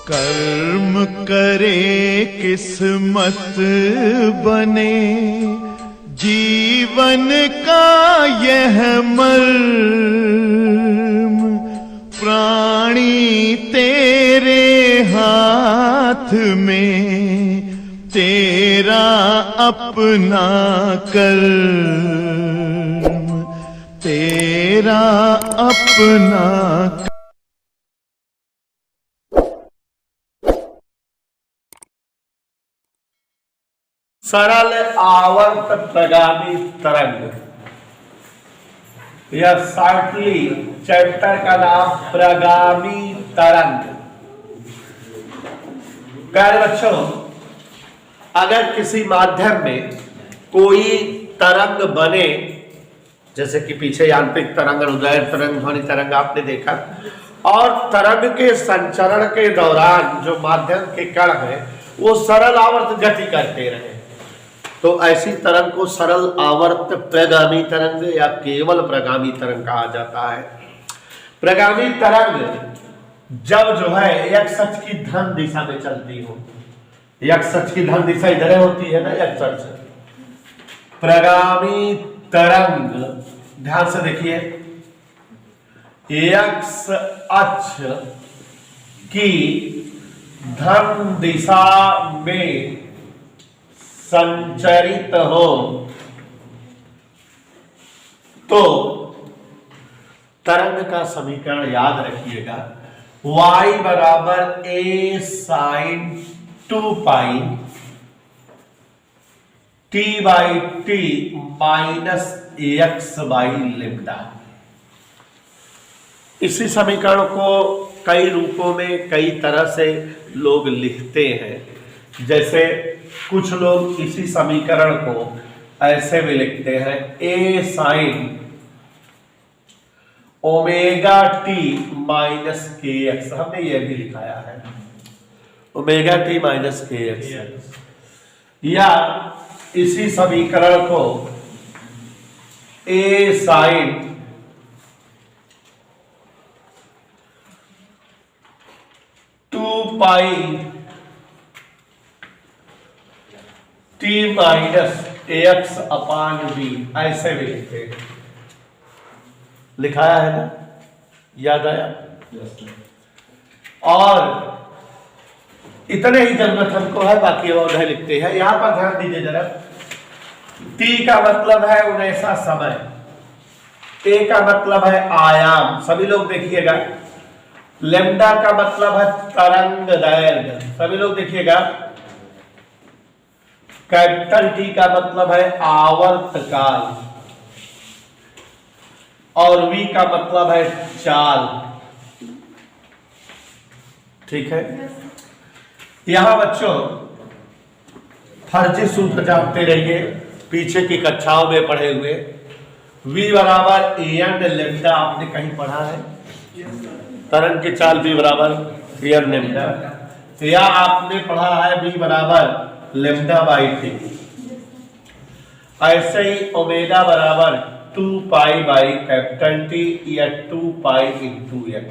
कर्म करे किस्मत बने, जीवन का यह मर्म, प्राणी तेरे हाथ में, तेरा अपना कर्म, तेरा अपना। सरल आवर्त प्रगामी तरंग, यह शॉर्टली चैप्टर का नाम प्रगामी तरंग। प्यारे बच्चों, अगर किसी माध्यम में कोई तरंग बने, जैसे कि पीछे यांत्रिक तरंग, उदय तरंग, ध्वनि तरंग आपने देखा, और तरंग के संचरण के दौरान जो माध्यम के कण है वो सरल आवर्त गति करते रहे, तो ऐसी तरंग को सरल आवर्त प्रगामी तरंग या केवल प्रगामी तरंग कहा जाता है। प्रगामी तरंग जब जो है एक्स अक्ष की धन दिशा में चलती हो, एक्स अक्ष की धन दिशा इधर होती है ना, एक्स अक्ष। प्रगामी तरंग ध्यान से देखिए, एक्स अक्ष की धन दिशा में संचरित हो तो तरंग का समीकरण याद रखिएगा, y बराबर a sin 2 pi t by T minus x by lambda. इसी समीकरण को कई रूपों में कई तरह से लोग लिखते हैं। जैसे कुछ लोग इसी समीकरण को ऐसे भी लिखते हैं, a sine omega t minus k x, हमने ये भी लिखाया है omega t minus k x. या इसी समीकरण को a sine 2 pi t minus x upon b, ऐसे भी लिखते हैं। लिखाया है ना, याद आया? और इतने ही जरूरत हमको है, बाकी वो उधर लिखते हैं। यहां पर ध्यान दीजिए जरा, टी का मतलब है उन्नेसा समय, ए का मतलब है आयाम, सभी लोग देखिएगा। लेम्डा का मतलब है तरंग दैर्घ्य, सभी लोग देखिएगा। कैपिटल टी का मतलब है आवर्त काल, और वी का मतलब है चाल। ठीक है, यहां बच्चों फर्जी सूत्र जानते रहिए, पीछे की कक्षाओं में पढ़े हुए। v बराबर एन लेम्डा आपने कहीं पढ़ा है, तरंग की चाल v बराबर एन लेम्डा, या आपने पढ़ा है v बराबर लेम्डा बाई टी। ऐसे ही ओमेगा बराबर 2 पाई बाई कैपिटल टी या 2 पाई इंटू एन।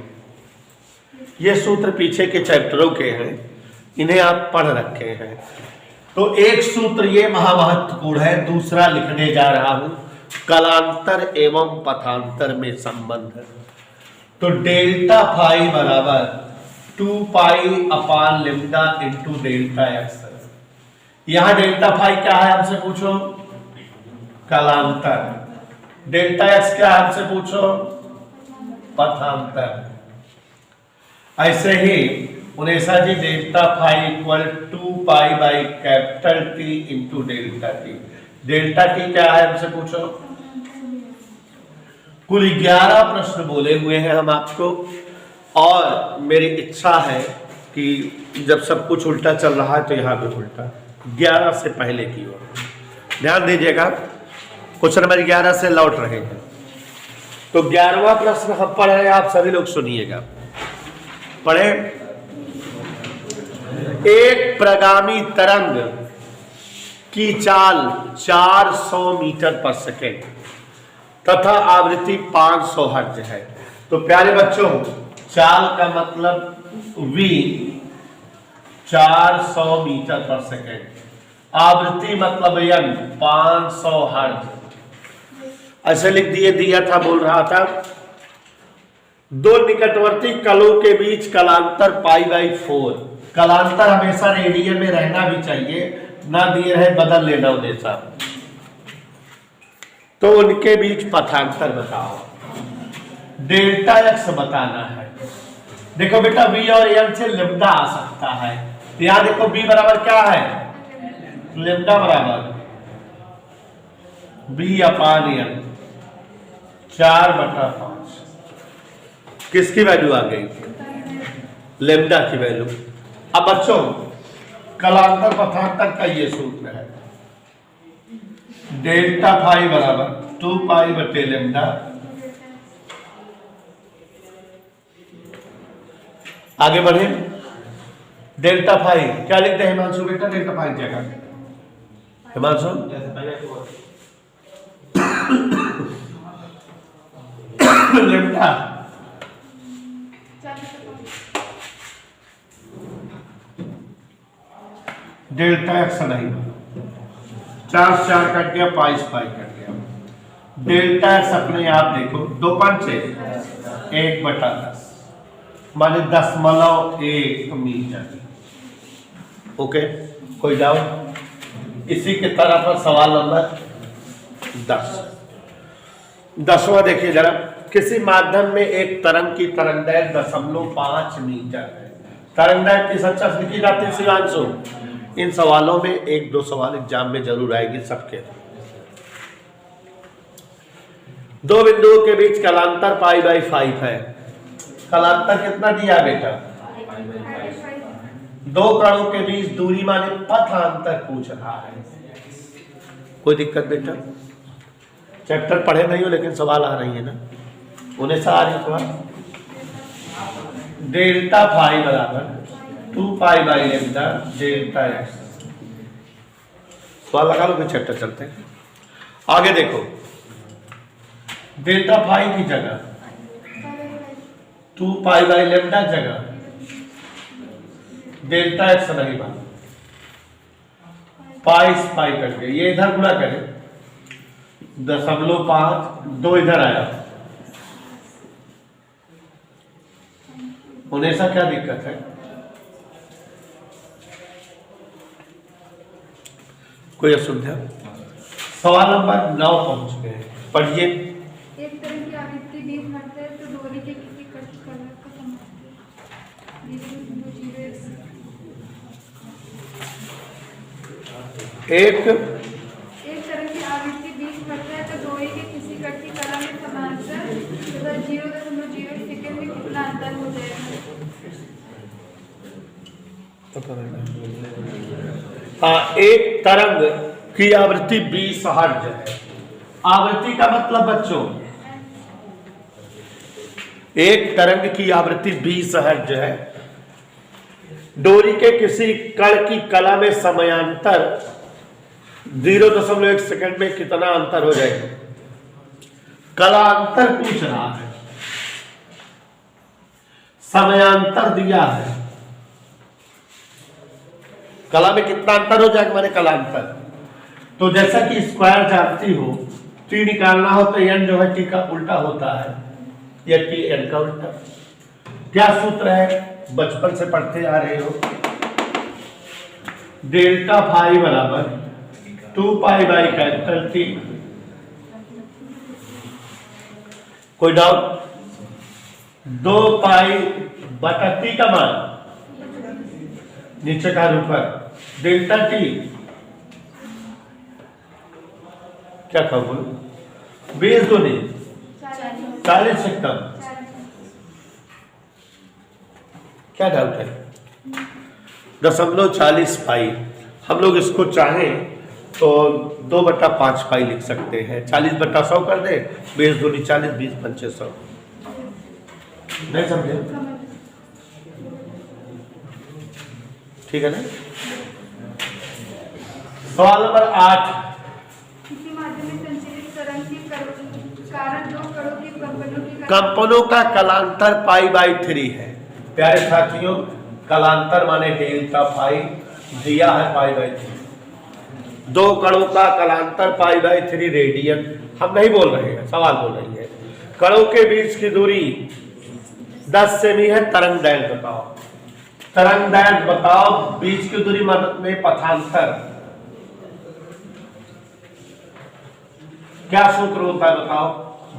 ये सूत्र पीछे के चैप्टरों के हैं, इन्हें आप पढ़ रखे हैं। तो एक सूत्र ये महामहत्वपूर्ण है, दूसरा लिखने जा रहा हूं, कलांतर एवं पथांतर में संबंध। तो डेल्टा फाई बराबर 2 पाई अपान लेम्डा इंटू डेल्टा एक्स। यहां डेल्टा फाई क्या है हमसे पूछो, कालांतर। डेल्टा एक्स क्या है हमसे पूछो, पथांतर। ऐसे ही उनेसा जी delta phi equal 2 pi by capital T into delta T. Delta T क्या है हमसे पूछो। कुल 11 प्रश्न बोले हुए हैं हम आपको, और मेरी इच्छा है कि जब सब कुछ उल्टा चल रहा है तो यहां भी उल्टा, 11 से पहले की ओर ध्यान दीजिएगा। क्वेश्चन नंबर 11 से लौट रहे हैं। तो 11वां प्रश्न हम पढ़ रहे हैं, आप सभी लोग सुनिएगा। पढ़े, एक प्रगामी तरंग की चाल 400 मीटर पर सेकेंड तथा आवृत्ति 500 हर्ट्ज है। तो प्यारे बच्चों, चाल का मतलब v 400 मीटर पर सेकेंड। आवृत्ति मतलब यंग 500 हर्ट्ज। ऐसे लिख दिया था, बोल रहा था दो निकटवर्ती कलों के बीच कलांतर π/4। कलांतर हमेशा रेडियन में रहना भी चाहिए, ना दिए रहे बदल लेना हमेशा। तो उनके बीच पथांतर बताओ, डेल्टा एक्स बताना है। देखो बेटा v और n से लेम्डा आ सकता है, तो यहां देखो b बराबर क्या है, लेम्डा बराबर b/n 4/5। किसकी वैल्यू आ गई, लेम्डा की वैल्यू। अब बच्चों कलांतर पथांतर का ये सूत्र है, डेल्टा फाई बराबर 2π/λ। आगे बढ़े, डेल्टा फाई क्या लिखते हैं हिमांशु बेटा, डेल्टा फाई क्या करते हैं हिमांशु, लेम्डा डेल्टा एक्स नहीं, 4 से 4 कट गया, पाई से पाई कट गया। डेल्टा एक्स अपने आप देखो 2 पंचे 1/10 माने 0.1 मीटर। ओके, कोई डाउट। इसी के तरह पर सवाल नंबर 10वां देखिए जरा, किसी माध्यम में एक तरंग की तरंगदैर्घ्य 0.5 मीटर है। तरंगदैर्घ्य किस अच्छा लिखी जाती है शिवांशु? इन सवालों में 1-2 सवाल एग्जाम में जरूर आएगी सबके। दो बिंदुओं के बीच कलांतर π/5 है। कलांतर कितना दिया बेटा, 2 कणों के बीच दूरी माने पथांतर पूछ रहा है। कोई दिक्कत बेटा? चैप्टर पढ़े नहीं हो लेकिन सवाल आ रही है ना, उन्हें सारी सवाल। डेल्टा फाई बराबर 2π/λ डेल्टा एक्स। सवाल लगा लो, फिर चैप्टर चलते हैं। आगे देखो, डेल्टा फाई की जगह 2π/λ जगह डेल्टा एक्स नहीं बना, पाई से पाई कट गया, ये इधर गुणा करें 0.5, 2 इधर आया। उन्हें सा क्या दिक्कत है? कोई असुविधा? सवाल नंबर 9 पहुंच गए, पढ़िए। एक तरह की आवृत्ति 20 हर्ट्ज है तो डोरी के किसी कट कलर का एक तरह की आवृत्ति 20 हर्ट्ज है तो डोरी के किसी कट की कला में समांतर 0.0 सेकंड में कितना अंतर हो जाएगा? हाँ, एक तरंग की आवृत्ति 20 हर्ट्ज है। आवृत्ति का मतलब बच्चों, एक तरंग की आवृत्ति 20 हर्ट्ज है। डोरी के किसी कण की कला में समयांतर 0.1 सेकंड में कितना अंतर हो जाएगा? कलांतर पूछ रहा है, समयांतर दिया है, कला में कितना अंतर हो जाएगा माने कलांतर। तो जैसा कि स्क्वायर जानती हो, टी निकालना हो तो एन जो है टी का उल्टा होता है, या टी एन का उल्टा। क्या सूत्र है, बचपन से पढ़ते आ रहे हो, डेल्टा फाई बराबर 2π/T। कोई डाउट? 2π/T का मान नीचे का ऊपर, डेल्टा टी क्या कहूँ, 20 दूनी 40 से कम। क्या डाउट है? 0.40 पाई। हम लोग इसको चाहें तो 2/5 पाई लिख सकते हैं। 40/100 कर दे, 20 दूनी 40, 20 पंचे 100। नहीं समझे? ठीक है ना? सवाल नंबर 8। किसी माध्यम में संचरित तरंग के कारण 2 कणों के कंपनों की कंपनों का कलांतर π/3 है। प्यारे साथियों, कलांतर माने डेल्टा फाई, दिया है पाई बाई 3। 2 कणों का कलांतर पाई बाई 3 रेडियन। हम नहीं बोल रहे हैं, सवाल बोल रही है। कणों के बीच की दूरी 10 सेमी है। तरंग दैर्घ्य बताओ, तरंग दैर्घ्य बताओ, बीच की दूरी में पथांतर क्या सूत्र होता है बताओ?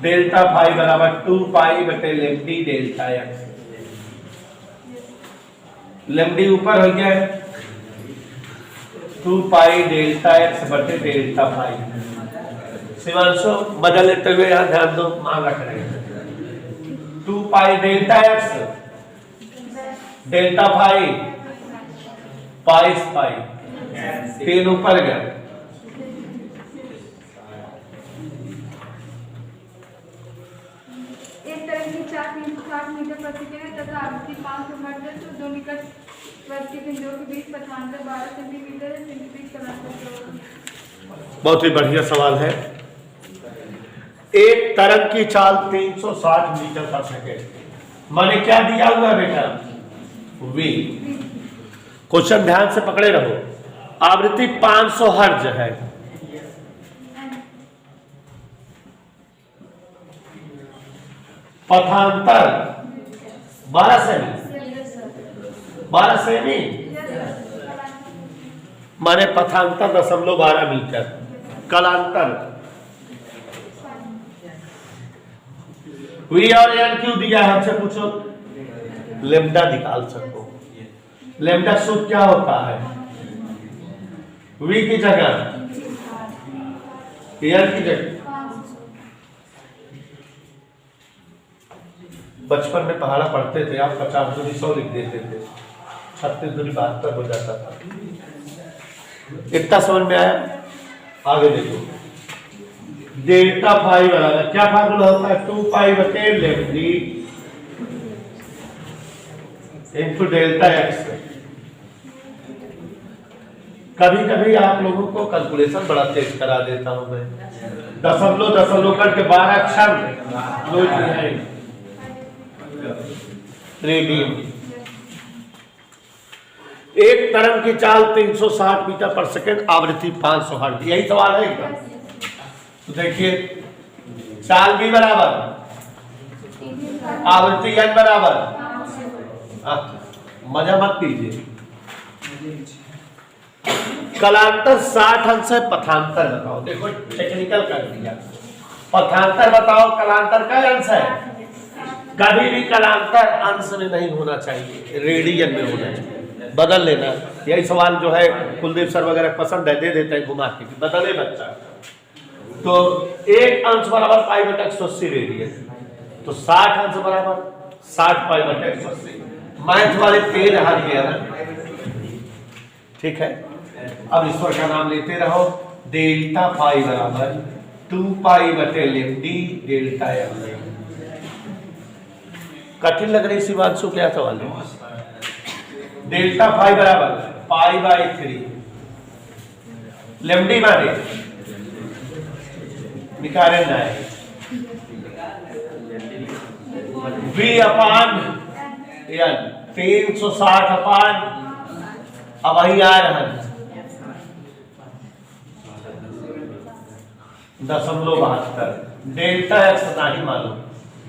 डेल्टा फाई बराबर 2 पाई बटे लेमडी डेल्टा एक्स। लेमडी ऊपर हो गया है, 2 पाई डेल्टा एक्स बटे डेल्टा फाई। शिवांशु बदल लेते हुए यहाँ ध्यान दो, मान रख रहे हैं 2 pi delta X delta phi pi pi 3 ऊपर गया। एक तरंग की चाल 360 मीटर प्रति सेकंड है तथा आवृत्ति 500 हर्ट्ज है। तो दो निकटवर्ती बिंदुओं के बीच पथांतर 12 सेंटीमीटर है। सेंटीमीटर कलांतर। बहुत ही बढ़िया सवाल है। एक तरंग की चाल 360 मीटर पर सेकेंड, माने क्या दिया हुआ है बेटा? v। क्वेश्चन ध्यान से पकड़े रहो। आवृत्ति 500 हर्ट्ज है, पथांतर 12 सेमी, 12 सेमी माने पथांतर 0.12 मीटर, कलांतर V और N क्यों दिया है हमसे पूछो? लेम्डा निकाल सको। लेम्डा सूत्र क्या होता है? V की जगह N की जगह। बचपन में पहाड़ा पढ़ते थे आप, 50 दूरी 100 लिख देते थे, 36 दूरी 72 हो जाता था। इतना समझ में आया? आगे देखो, डेल्टा फाई बराबर क्या फार्मूला होता है? 2 पाई बटे लेमडी इनटू डेल्टा एक्स। कभी कभी आप लोगों को कैलकुलेशन बड़ा तेज करा देता हूं मैं। दशमलव करके 12 अक्षर रेडियन। एक तरंग की चाल 360 मीटर पर सेकंड, आवृत्ति 500 हर्ट्ज। यही सवाल है एकदम। तो देखिए, चाल भी बराबर, आवृत्ति n बराबर। मजा मत कीजिए। कलांतर 60 अंश है, पथांतर बताओ। देखो टेक्निकल कर दिया। पथांतर बताओ, कलांतर का अंश है। कभी भी कलांतर अंश में नहीं होना चाहिए, रेडियन में होना चाहिए। बदल लेना। यही सवाल जो है कुलदीप सर वगैरह पसंद है, दे देते हैं घुमा के, बदले बच्चा। तो एक अंश बराबर पाई बटा 180 रेडियन, तो 60 अंश बराबर 60 पाई बटा 180। मैथ वाले तेल हार गया ना, ठीक है। अब ईश्वर का नाम लेते रहो। डेल्टा पाई बराबर 2 पाई बटे लेमडी डेल्टा एम। कठिन लग रही शिवांशु, क्या सवाल है? डेल्टा पाई बराबर पाई बाई 3 लेमडी माने निकाले ना V अपान एन 360 अपान, अब वही आ रहा है 0.72। डेल्टा एक्स नहीं मालूम,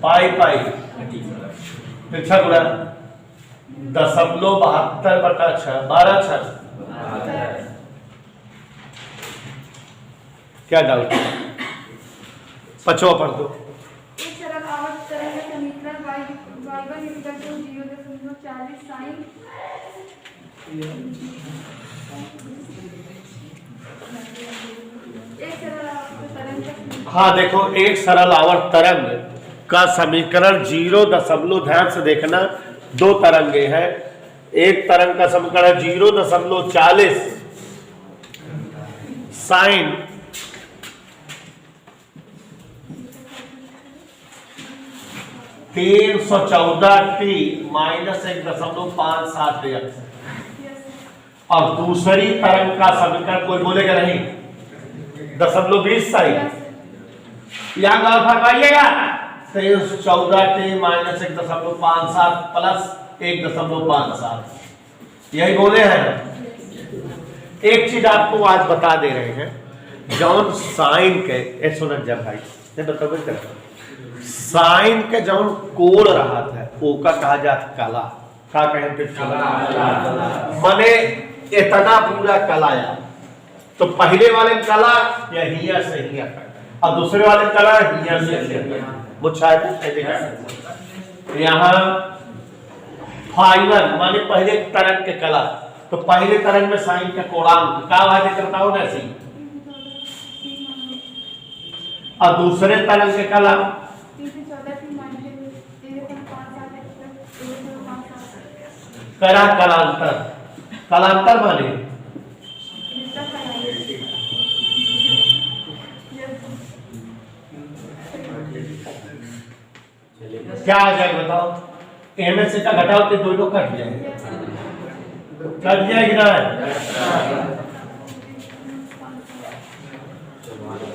पाई पाई पीछा गुणा 0.72 बटा 6, 12 6। क्या डाउट? पचवा पढ़ दो। एक सरल आवर्त तरंग का समीकरण y1 0.40 sin। एक सरल आवर्त तरंग का, हाँ देखो, एक सरल आवर्त तरंग का समीकरण 0. ध्यान से देखना, 2 तरंगे हैं। एक तरंग का समीकरण 0.40 साइन 314t माइनस 1.57 x, और दूसरी तरंग का समीकरण कोई बोलेगा नहीं 0.20 साइन। यहां गौर फरमाइएगा, 314t माइनस 1.57 प्लस 1.57। यही बोले हैं ना। एक चीज आपको आज बता दे रहे हैं, जौन साइन के सुनत जब भाई ने बताओ साइन के जौन कोण रहा था वो का कहा जाता कला का कहें पे मने इतना पूरा कला या तो पहले वाले कला या हिया से हिया और दूसरे वाले कला हिया से मुझे यहाँ फाइनल माने पहले तरंग के कला, तो पहले तरंग में साइन का कोणांक का वादे करता हो ना सी, और दूसरे तरंग के कला करा कलांतर, कलांतर माने क्या आ जाएगा बताओ, एम से का घटाओ तो दोनों कट जाएंगे, कट जाएगी ना,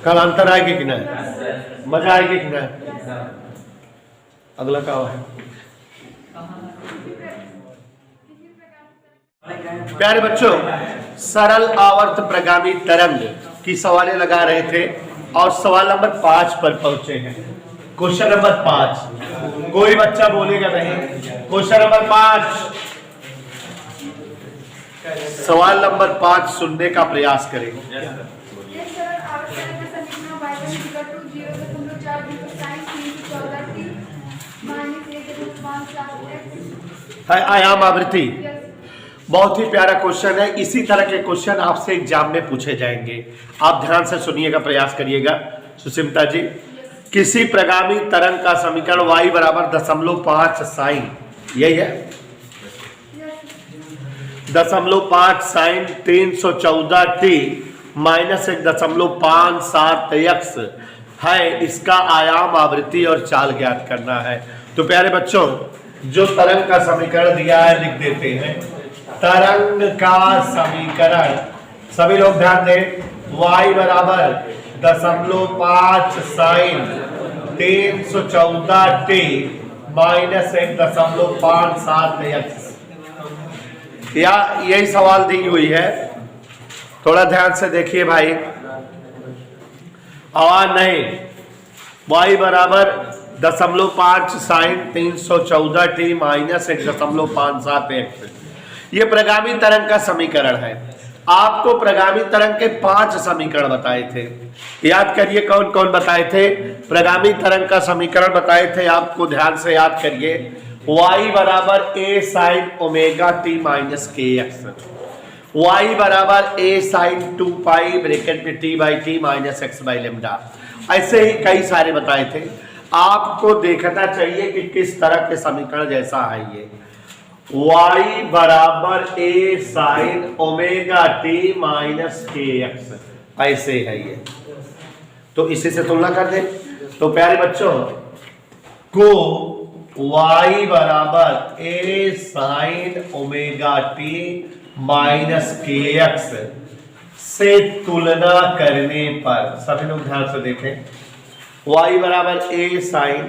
कलांतर आएगी कि नहीं, मजा आएगी कि नहीं। अगला क्या है प्यारे बच्चों, सरल आवर्त प्रगामी तरंग की सवालें लगा रहे थे और सवाल नंबर 5 पर पहुंचे हैं। क्वेश्चन नंबर 5 कोई बच्चा बोलेगा नहीं, क्वेश्चन नंबर 5 सवाल नंबर 5 सुनने का प्रयास करें। आयाम आवृत्ति बहुत ही प्यारा क्वेश्चन है। इसी तरह के क्वेश्चन आपसे एग्जाम में पूछे जाएंगे, आप ध्यान से सुनिएगा, प्रयास करिएगा। सुष्मिता जी, किसी प्रगामी तरंग का समीकरण y बराबर 0.5 साइन, यही है 0.5 साइन 314t माइनस 1.57 x है, इसका आयाम आवृत्ति और चाल ज्ञात करना है। तो प्यारे बच्चों, जो तरंग का समीकरण दिया है लिख देते हैं। तरंग का समीकरण सभी लोग ध्यान दें, y बराबर 0.5 साइन 314t माइनस 1.57 x, या यही सवाल दी हुई है। थोड़ा ध्यान से देखिए भाई, आवाज नहीं, y बराबर 0.5 साइन 314t माइनस 1.57 x, ये प्रगामी तरंग का समीकरण है। आपको प्रगामी तरंग के 5 समीकरण बताए थे, याद करिए कौन कौन बताए थे। प्रगामी तरंग का समीकरण बताए थे, आपको ध्यान से याद करिए। y बराबर a sine omega t minus k x, y बराबर a साइन 2 पाई ब्रैकेट में t by T minus x by lambda, ऐसे ही कई सारे बताए थे। आपको देखना चाहिए कि किस तरह के समीकरण जैसा है ये। y बराबर a sine omega t minus k x, ऐसे है ये, तो इसी से तुलना कर दे। तो प्यारे बच्चों को y बराबर a sine omega t minus k x से तुलना करने पर, सभी लोग ध्यान से देखें, y बराबर a sine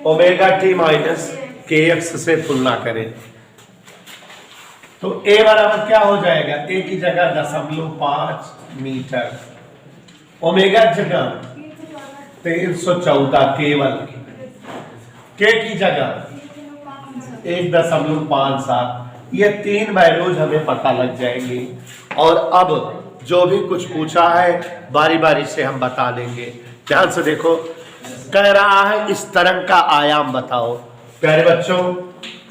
omega t minus k x से तुलना करें तो a बराबर क्या हो जाएगा, a की जगह 0.5 मीटर, ओमेगा जगह 314 केवल, k की जगह 1.57, ये 3 वैल्यूज हमें पता लग जाएंगी। और अब जो भी कुछ पूछा है बारी बारी से हम बता देंगे। ध्यान से देखो, कह रहा है इस तरंग का आयाम बताओ। प्यारे बच्चों,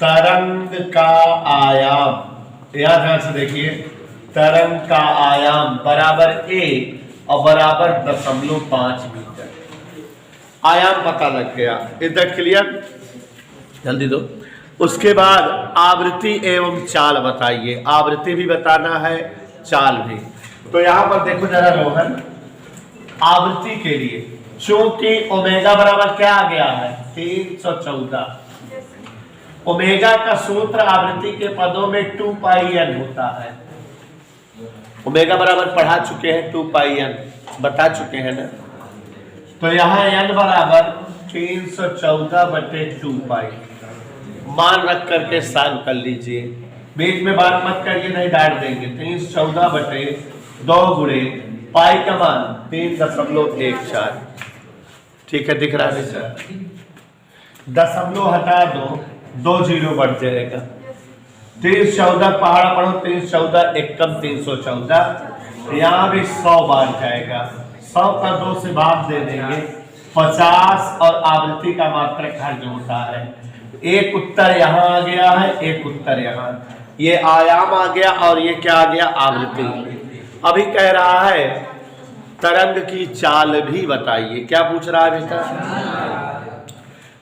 तरंग का आयाम, यहां ध्यान से देखिए, तरंग का आयाम बराबर a और बराबर 0.5 मीटर, आयाम पता लग गया। इधर क्लियर, जल्दी दो। उसके बाद आवृत्ति एवं चाल बताइए, आवृत्ति भी बताना है, चाल भी। तो यहां पर देखो जरा रोहन, आवृत्ति के लिए चूंकि ओमेगा बराबर क्या आ गया है 314, ओमेगा का सूत्र आवृत्ति के पदों में 2 पाई n होता है। ओमेगा बराबर पढ़ा चुके हैं, 2 पाई n बता चुके हैं ना। तो यहाँ n बराबर 314/2 पाई मान रख करके सॉल्व कर लीजिए, बीच में बात मत करिए, नहीं डांट देंगे। 314 बटे 2 गुणे पाई का मान 3.14। ठीक है, दिख रहा है सर? दशमलव हटा दो, 2 जीरो बढ़ जाएगा। 314 पहाड़ा पढ़ो, 314 एकम 314, यहाँ भी 100 बार जाएगा। 100 का 2 से भाग दे देंगे, 50 और आवृत्ति का मात्रक हर जोड़ता है। एक उत्तर यहाँ आ गया है, एक उत्तर यहाँ, ये आयाम आ गया और ये क्या आ गया, आवृत्ति। अभी कह रहा है तरंग की चाल भी बताइए। क्या पूछ रहा है बेटा?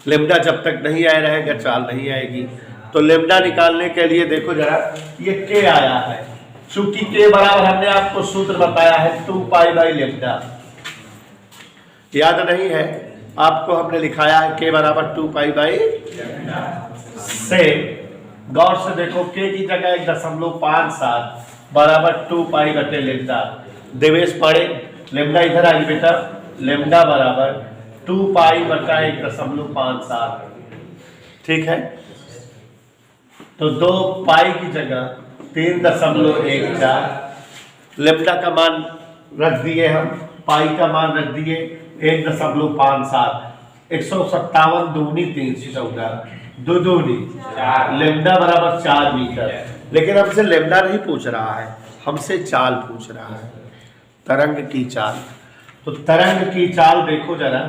लेमडा जब तक नहीं आया रहेगा चाल नहीं आएगी। तो लेमडा निकालने के लिए देखो जरा, ये के आया है, चूंकि के बराबर हमने आपको सूत्र बताया है 2 पाई बाई लेमडा, याद नहीं है आपको? हमने लिखाया है के बराबर 2 पाई बाई से। गौर से देखो, के की जगह 1.57 बराबर 2 पाई बटे लेमडा। देवेश पढ़े, लेमडा इधर आ गई बेटा, लेमडा बराबर 2 पाई बटा 1.57। ठीक है, तो 2 पाई की जगह 3.14, लेमडा का मान रख दिए हम, पाई का मान रख दिए 1.57। 157 दूनी 314, दो दूनी 4, लेमडा बराबर 4 मीटर। लेकिन हमसे लेमडा नहीं पूछ रहा है, हमसे चाल पूछ रहा है, तरंग की चाल। तो तरंग की चाल देखो जरा,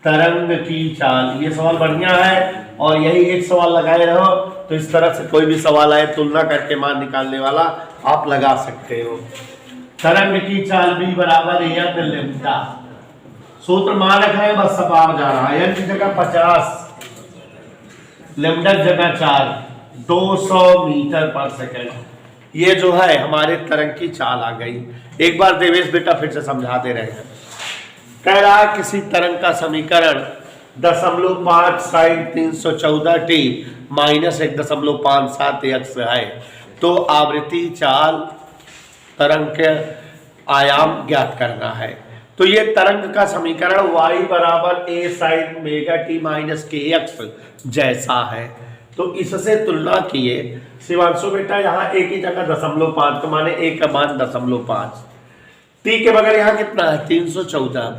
तरंग की चाल, ये सवाल बढ़िया है और यही एक सवाल लगाए रहो, तो इस तरह से कोई भी सवाल आए तुलना करके मान निकालने वाला आप लगा सकते हो। तरंग की चाल भी बराबर यन लेमडा, सूत्र मान रखा है, बस सब आ जा रहा है। यन की जगह 50, लेमडा की जगह 4, 200 मीटर पर सेकंड। ये जो है हमारे तरंग की चाल आ गई। एक बार देवेश बेटा फिर से समझा दे रहे हैं। कह रहा है किसी तरंग का समीकरण 0.5 sin 314t माइनस 1.57 x है, तो आवृत्ति चाल तरंग के आयाम ज्ञात करना है। तो ये तरंग का समीकरण y बराबर a sin omega t minus kx जैसा है। तो इससे तुलना किए शिवांशु बेटा, यहाँ a की जगह 0.5, तो माने a का मान 0.5, t के बगल यहाँ कितना है 314,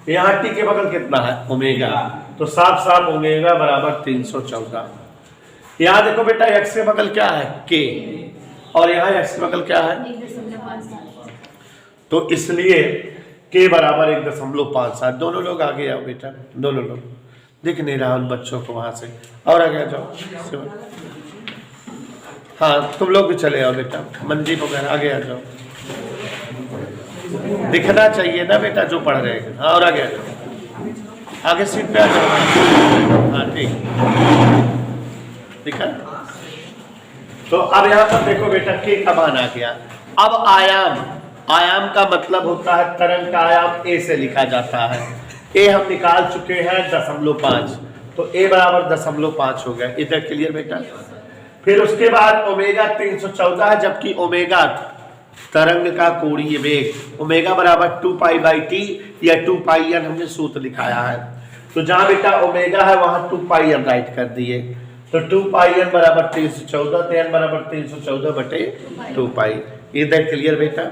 यहाँ t के बगल कितना है ओमेगा, तो साफ साफ ओमेगा बराबर 314। यहाँ देखो बेटा x के बगल क्या है k, और यहाँ x के बगल क्या है, तो इसलिए k बराबर 1.57। दोनों लोग आगे आओ बेटा, दोनों लोग, दिख नहीं रहा उन बच्चों को वहां से, और आगे जाओ। हाँ तुम लोग भी चले आओ बेटा, मंजीप वगैरह आगे आ जाओ, दिखना चाहिए ना बेटा जो पढ़ रहे हैं। हाँ और आगे आ जाओ, आगे सीट पे आ जाओ। हाँ ठीक, दिखा। तो अब यहाँ पर देखो बेटा के का मान आ गया। अब आयाम, आयाम का मतलब होता है तरंग का आयाम a से लिखा जाता है। a हम निकाल चुके हैं 0.5, तो a बराबर 0.5 हो गया। इधर क्लियर बेटा? फिर उसके बाद ओमेगा 314 है, जबकि ओमेगा तरंग का कोणीय वेग, ओमेगा बराबर 2 पाई बाई टी या 2 पाई एन हमने सूत्र दिखाया है। तो जहां बेटा ओमेगा है वहां 2 पाई एन राइट कर दिए, तो 2 पाई एन बराबर 314, तो एन बराबर 314 बटे 2 पाई। इधर क्लियर बेटा?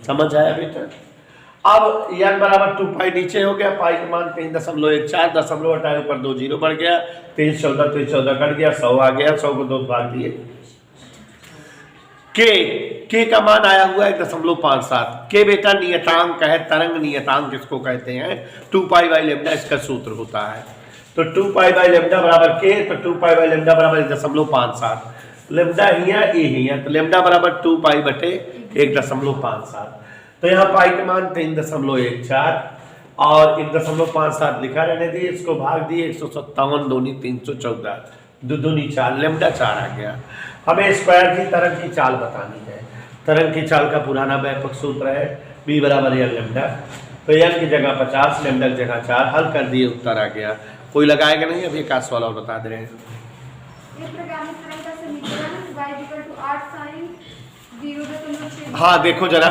समझ आया बेटा? अब एन बराबर 2 पाई नीचे हो गया, पाई का मान 3.14, दशमलव हटाए ऊपर 2 जीरो बढ़ गया, 314 कट गया, 100 आ गया, 100 को 2 भाग दिए। के का मान आया हुआ है 1.57। के बेटा नियतांक है, तरंग नियतांक किसको कहते हैं, 2 पाई बाई लेमडा इसका सूत्र होता है। तो 2 पाई बाई लेमडा बराबर के, तो 2 पाई बाई लेमडा बराबर 1.57, लेमडा हिया ए हिया, तो लेमडा बराबर 2 पाई बटे 1.57। तो यहाँ पाई का मान 3.14 और 1.57 लिखा रहने दिए, इसको भाग दिए 157 दूनी 314, दुदुनी 4, लेमडा 4 आ गया। हमें स्क्वायर की तरंग की चाल बतानी है। तरंग की चाल का पुराना व्यापक सूत्र है b बराबर एन लेमडा, तो एन की जगह 50, लेमडा की जगह 4, हल कर दिए उत्तर आ गया। कोई लगाएगा नहीं? अभी एक सवाल और बता दे रहे हैं। हाँ देखो जरा,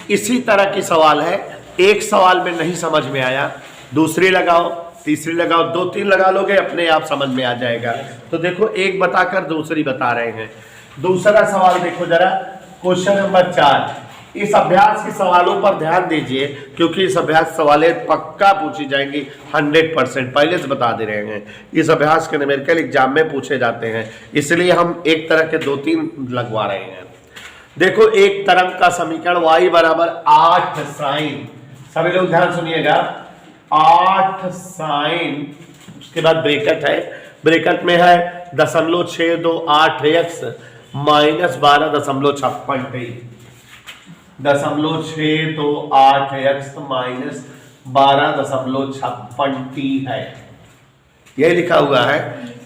इसी तरह की सवाल है, एक सवाल में नहीं समझ में आया दूसरे लगाओ, तीसरी लगाओ, 2-3 लगा लोगे अपने आप समझ में आ जाएगा। तो देखो एक बताकर दूसरी बता रहे हैं। दूसरा सवाल देखो जरा, क्वेश्चन नंबर 4। इस अभ्यास के सवालों पर ध्यान दीजिए क्योंकि इस अभ्यास सवालें पक्का पूछी जाएंगी 100%, पहले से बता दे रहे हैं। इस अभ्यास के न्यूमेरिकल एग्जाम में पूछे जाते हैं, इसलिए हम एक तरह के 2-3 लगवा रहे हैं। देखो एक तरंग का समीकरण y बराबर 8 साइन, सभी लोग ध्यान सुनिएगा, 8 साइन, उसके बाद ब्रैकेट है, ब्रैकेट में है 0.628x minus 12.56t, 0.628x minus 12.56t है, यही लिखा हुआ है।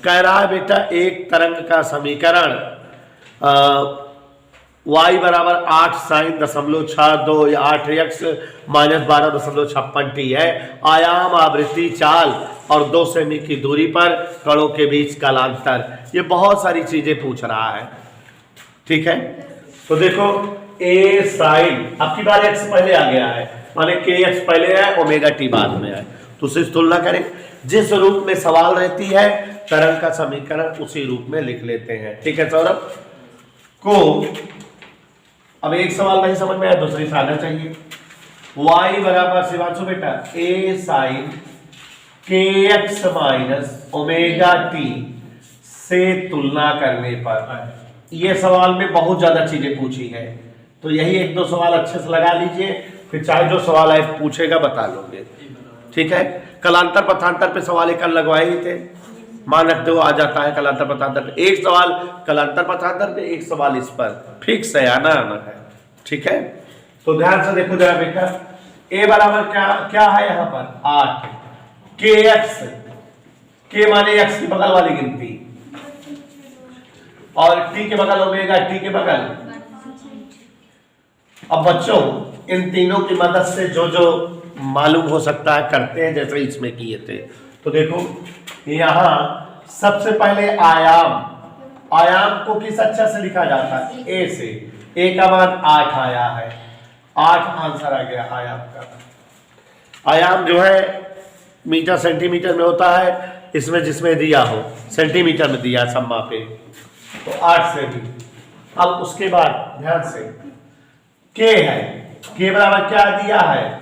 कह रहा है बेटा एक तरंग का समीकरण y बराबर 8 साइन 0.62 या 8x माइनस 12.56t है। आयाम, आवृत्ति, चाल और 2 सेमी की दूरी पर कणों के बीच कालांतर, ये बहुत सारी चीजें पूछ रहा है। ठीक है, तो देखो a साइन, आपकी बार x पहले आ गया है, माने kx पहले है, ओमेगा t बाद में है, तो उससे तुलना करें। जिस रूप में सवाल रहती है तरंग का समीकरण उसी रूप में लिख लेते हैं। ठीक है सौरभ को, अब एक सवाल नहीं समझ में आया, दूसरी से आना चाहिए। y बराबर शिवांशु बेटा a sine kx minus omega t से तुलना करने पर, ये सवाल में बहुत ज्यादा चीजें पूछी है, तो यही 1-2 सवाल अच्छे से लगा लीजिए, फिर चाहे जो सवाल आए पूछेगा बता लोगे। ठीक है, कलांतर पथांतर पे सवाल एक लगवाए ही थे, मानक 2 आ जाता है कलांतर पथांतर पे, एक सवाल कलांतर पथांतर पे, एक सवाल इस पर, फिक्स है, आना है। ठीक है, तो ध्यान से देखो जरा बेटा, a बराबर क्या है यहाँ पर 8, kx, k माने x की बगल वाली गिनती, और t के बगल ओमेगा, t के बगल। अब बच्चों इन तीनों की मदद से जो जो मालूम हो सकता है करते हैं, जैसे इसमें किए थे। तो देखो यहां सबसे पहले आयाम, आयाम को किस अक्षर से लिखा जाता है, a से, a का मान 8 आया है, 8 आंसर आ गया आयाम का। आयाम जो है मीटर सेंटीमीटर में होता है, इसमें जिसमें दिया हो सेंटीमीटर में दिया सम्मा पे, तो 8 से भी। अब उसके बाद ध्यान से k है, k बराबर क्या दिया है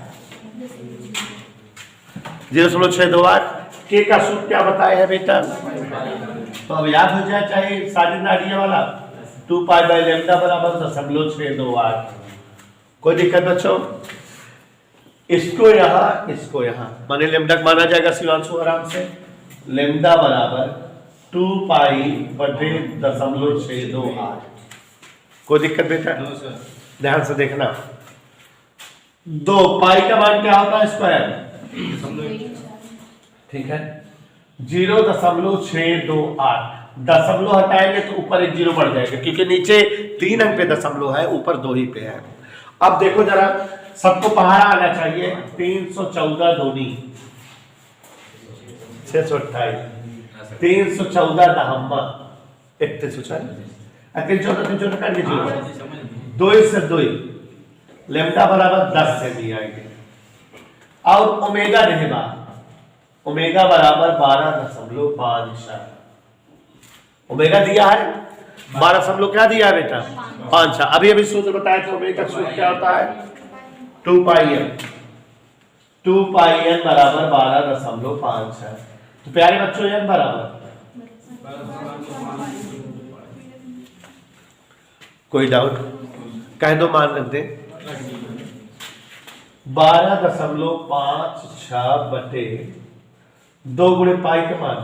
0.628, k का सूत्र क्या बताया है बेटा, तो अब याद हो जाए चाहे साजिद नाडिया वाला, 2 पाई बाई लेमडा बराबर 0.628। कोई दिक्कत बच्चों, इसको यहाँ माने लेमडा माना जाएगा शिवांशु आराम से, लेमडा बराबर 2 पाई बटे 0.628। कोई दिक्कत बेटा, ध्यान से देखना, 2 पाई का मान क्या होता है स्क्वायर, ठीक है, 0.628, दशमलव हटाएंगे तो ऊपर एक 0 बढ़ जाएगा, क्योंकि नीचे 3 अंक पे दशमलव है, ऊपर 2 ही पे है। अब देखो जरा, सबको पहाड़ा आना चाहिए, 314 दूनी 628, 314 दहम्मा 3114 काट लीजिए, 2 से 2 लेमडा बराबर 10 से भी आएंगे, और ओमेगा रहेगा, ओमेगा बराबर 12.5, ओमेगा दिया है 12 क्या दिया है बेटा 5। अभी सूत्र बताया था, ओमेगा सूत्र क्या होता है 2 पाई n बराबर 12.5 है। तो प्यारे बच्चों n बराबर, कोई डाउट, कह दो मान रख दे, 12.56 बटे 2 गुणे पाई के मान,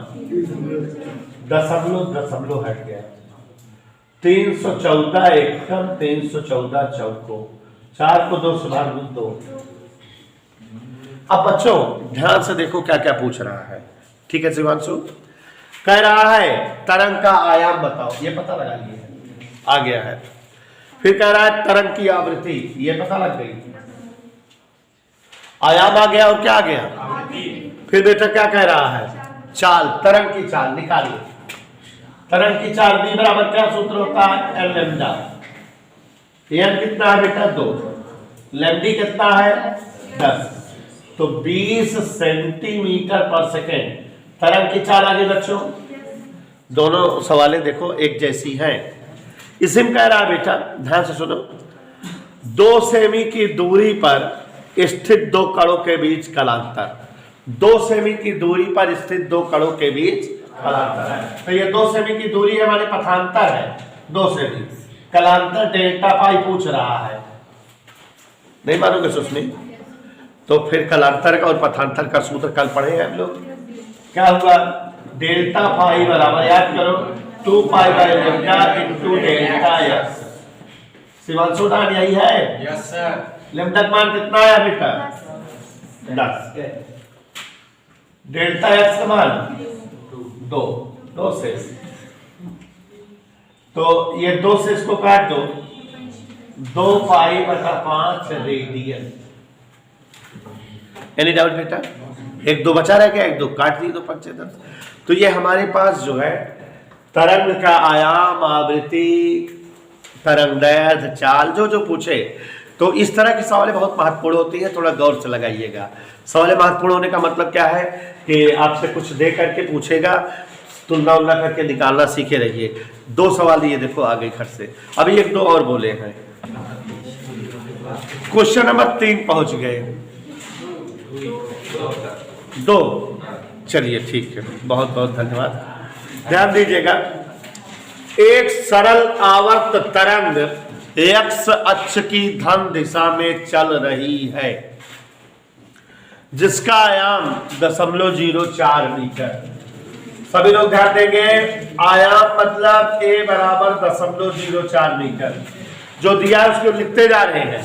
दशमलव हट गया, 314 एकम 314 चौको, 4 को 2 से भाग 2। अब बच्चों ध्यान से देखो क्या क्या पूछ रहा है। ठीक है शिवांशु, कह रहा है तरंग का आयाम बताओ, ये पता लगा लिए, आ गया है। फिर कह रहा है तरंग की आवृत्ति, ये पता लग गई, आयाम आ गया, और क्या आ गया, फिर बेटा क्या कह रहा है, चाल, तरंग की चाल निकालिए। तरंग की चाल b बराबर क्या सूत्र होता है, एल लेमडा, n कितना है बेटा 2, लेमडी कितना है 10, तो 20 सेंटीमीटर पर सेकेंड तरंग की चाल आगे बच्चों। दोनों सवालें देखो एक जैसी हैं। इसमें कह रहा है बेटा ध्यान से सुनो, 2 सेमी की दूरी पर स्थित 2 कणों के बीच कलांतर। 2 सेमी की दूरी पर स्थित 2 कणों के बीच कलांतर है। तो ये 2 सेमी की दूरी हमारे पथांतर है 2 सेमी, कलांतर डेल्टा पाई पूछ रहा है। नहीं मानोगे सुस्मी? तो फिर कलांतर का और पथांतर का सूत्र कल पढ़े हैं हम लोग। क्या हुआ? डेल्टा पाई बराबर याद करो 2 pi by lambda into delta X. Shivanshu डान यही है? Yes sir. लैम्डा का मान कितना आया बेटा? 10। डेल्टा एक्स का मान 2 से, तो ये 2 से इसको काट दो, 2 पाई बटा 5 रेडियन। एनी डाउट बेटा? 1 2 बचा रह गया, 1 2 काट दी, 2 5 10। तो ये हमारे पास जो है तरंग का आयाम, आवृत्ति, तरंगदैर्घ्य, चाल जो पूछे, तो इस तरह की सवालें बहुत महत्वपूर्ण होती है। थोड़ा गौर से लगाइएगा। सवालें महत्वपूर्ण होने का मतलब क्या है कि आपसे कुछ दे करके पूछेगा, तुलना उलना करके निकालना सीखे रहिए। 2 सवाल ये देखो आ गई खट से। अभी 1 2 और बोले हैं। क्वेश्चन नंबर 3 पहुंच गए। 2 चलिए ठीक है, बहुत बहुत धन्यवाद। ध्यान दीजिएगा, एक सरल आवर्त तरंग x अक्ष की धन दिशा में चल रही है जिसका आयाम 0.04 मीटर। सभी लोग ध्यान देंगे, आयाम मतलब a बराबर 0.04 मीटर। जो दिया है उसको लिखते जा रहे हैं।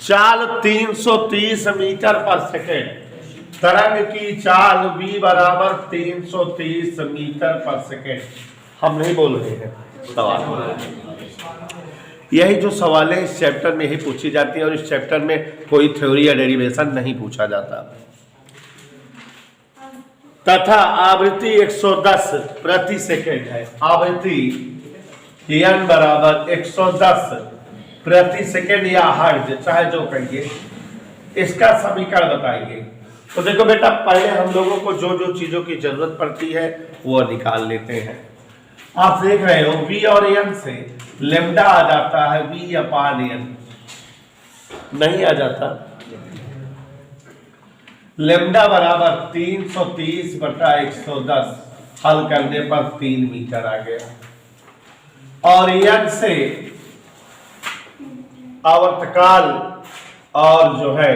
चाल 330 मीटर पर सेकेंड। तरंग की चाल v बराबर 330 मीटर पर सेकेंड। हम नहीं बोल रहे हैं, सवाल यही जो सवाल है इस चैप्टर में ही पूछी जाती है, और इस चैप्टर में कोई थ्योरी या डेरिवेशन नहीं पूछा जाता। तथा आवृत्ति 110 प्रति सेकेंड है। आवृत्ति n बराबर 110 प्रति सेकेंड या हर्ट्ज, चाहे जो कहिए, इसका समीकरण बताइए। तो देखो बेटा, पहले हम लोगों को जो जो चीजों की जरूरत पड़ती है वो निकाल लेते हैं। आप देख रहे हो v और n से लैम्डा आ जाता है v/n, नहीं आ जाता। लैम्डा बराबर 330 बटा 110, हल करने पर 3 मीटर आ गया। और n से आवर्तकाल और जो है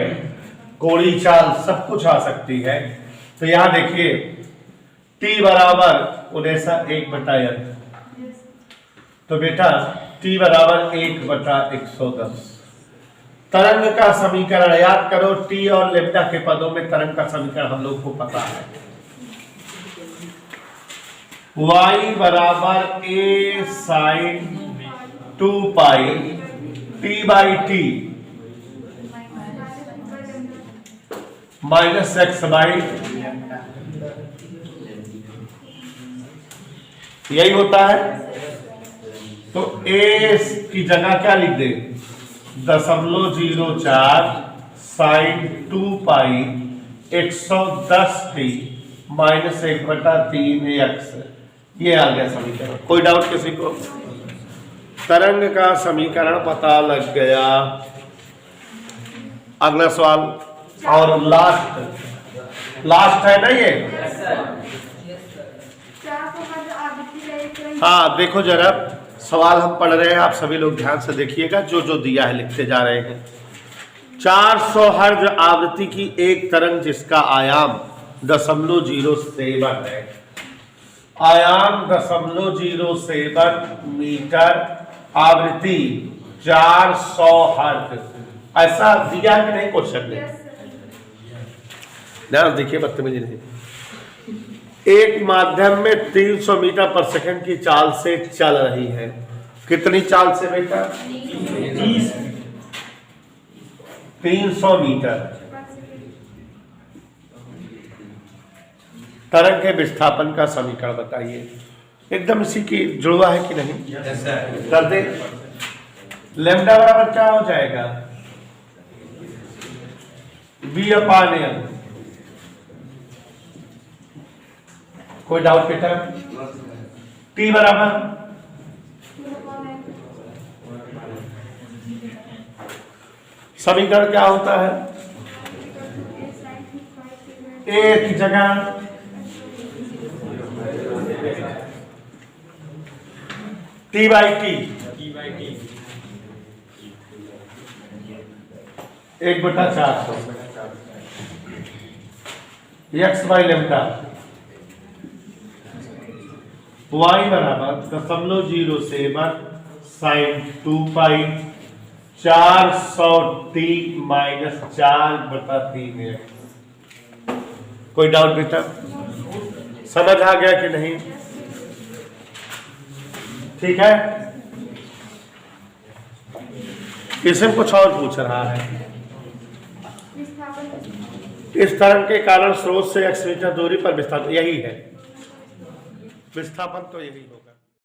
कोणीय चाल सब कुछ आ सकती है। तो यहां देखिए t बराबर 1/n, तो बेटा t बराबर 1/110। तरंग का समीकरण याद करो, t और लैम्डा के पदों में तरंग का समीकरण हम लोग को पता है। y बराबर a sin 2 pi t/t minus x/, यही होता है। तो a की जगह क्या लिख दे? 0.04 sin 2 पाई 110t माइनस 1/3x। ये आ गया समीकरण। कोई डाउट किसी को? तरंग का समीकरण पता लग गया। अगला सवाल और लास्ट है ना ये? हाँ देखो जरा, सवाल हम पढ़ रहे हैं, आप सभी लोग ध्यान से देखिएगा, जो जो दिया है लिखते जा रहे हैं। 400 हर्ट्ज आवृत्ति की एक तरंग जिसका आयाम 0.07 है, आयाम 0.07 मीटर, आवृत्ति 400 हर्ट्ज, ऐसा दिया कि नहीं क्वेश्चन में? ध्यान देखिए, बदतमीजी नहीं। एक माध्यम में 300 मीटर पर सेकंड की चाल से चल रही है। कितनी चाल से बेटा? 300 मीटर। तरंग के विस्थापन का समीकरण बताइए। एकदम इसी की जुड़वा है कि नहीं? कर दे। लैम्डा बराबर क्या हो जाएगा? V/N। कोई डाउट बेटा? T बराबर 2/n। समीकरण क्या होता है? A की जगह T/T 1/400 x/λ y बराबर 0.07 sin 2π 400t माइनस 4/3x। कोई डाउट बेटा? समझ आ गया कि नहीं? ठीक है। इसमें कुछ और पूछ रहा है। इस तरंग के कारण स्रोत से x मीटर दूरी पर विस्थापन, यही है विस्थापन, तो यही होगा।